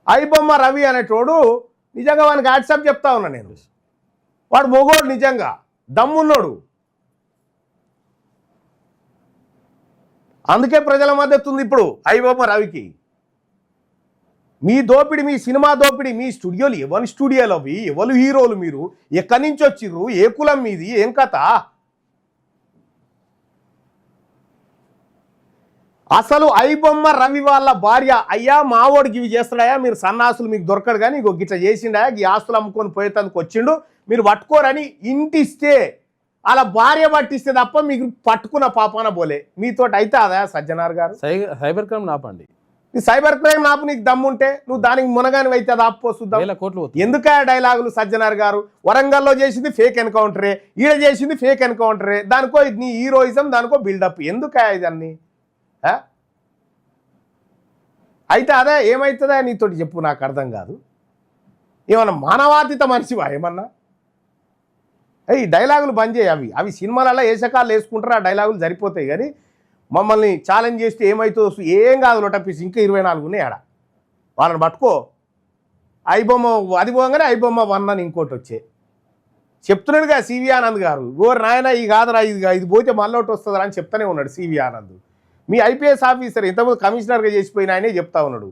ఐబొమ్మ రవి అనేటోడు నిజంగా వానికి వాట్సాప్ చెప్తా ఉన్నా నేను. వాడు మొగోడు, నిజంగా దమ్మున్నోడు. అందుకే ప్రజల మద్దతు ఉంది ఇప్పుడు ఐబొమ్మ రవికి. మీ దోపిడి, మీ సినిమా దోపిడి, మీ స్టూడియోలు ఎవరి స్టూడియోలు అవి, ఎవరు హీరోలు, మీరు ఎక్కడి నుంచి వచ్చిర్రు, ఏ కులం మీది, ఏం కథ? అసలు ఐబొమ్మ రవి వాళ్ళ భార్య, అయ్యా మావోడికి ఇవి చేస్తున్నాయా, మీరు సన్నాసులు, మీకు దొరకడు కానీ ఇంకో గిట్ల చేసిండా, ఈ ఆస్తులు అమ్ముకొని పోయేందుకు వచ్చిండు, మీరు పట్టుకోరని ఇంటిస్తే అలా భార్య పట్టిస్తే తప్ప మీకు పట్టుకున్న పాపాన పోలే. మీతో అయితే అదా సజ్జనార్ గారు? సైబర్ క్రైమ్ నాపండి. ఈ సైబర్ క్రైమ్ నాపు నీకు దమ్ముంటే నువ్వు దానికి మునగాని అయితే అది ఆపుపోసుద్దాం. ఎందుక డైలాగులు సజ్జనార్ గారు? వరంగల్లో చేసింది ఫేక్ ఎన్కౌంటరే, ఈడ చేసింది ఫేక్ ఎన్కౌంటరే, దానికో నీ హీరోయిజం, దానికో బిల్డప్. ఎందుక ఇదన్నీ? అయితే అదే ఏమవుతుందా నీతోటి చెప్పు, నాకు అర్థం కాదు. ఏమన్నా మానవాతీత మనిషివా ఏమన్నా? ఈ డైలాగులు బంద్ చేయి. అవి సినిమాలలో ఏసకాలు వేసుకుంటారు, ఆ డైలాగులు సరిపోతాయి. కానీ మమ్మల్ని ఛాలెంజ్ చేస్తే ఏమవుతుందో ఏం కాదు. నోటపీస్ ఇంకా 24 ఉన్నాయి ఆడ, వాళ్ళని పట్టుకో. ఐబొమ్మ అది పోగానే ఐబొమ్మ 1 అని ఇంకోటి వచ్చే చెప్తున్నాడుగా సివి ఆనంద్ గారు. ఓరు నాయన ఈ కాదురా, ఇది పోతే మళ్ళీ ఒకటి వస్తుందా అని చెప్తానే ఉన్నాడు సివి ఆనంద్. మీ ఐపీఎస్ ఆఫీసర్ ఇంతకుముందు కమిషనర్గా చేసిపోయిన ఆయనే చెప్తా ఉన్నాడు.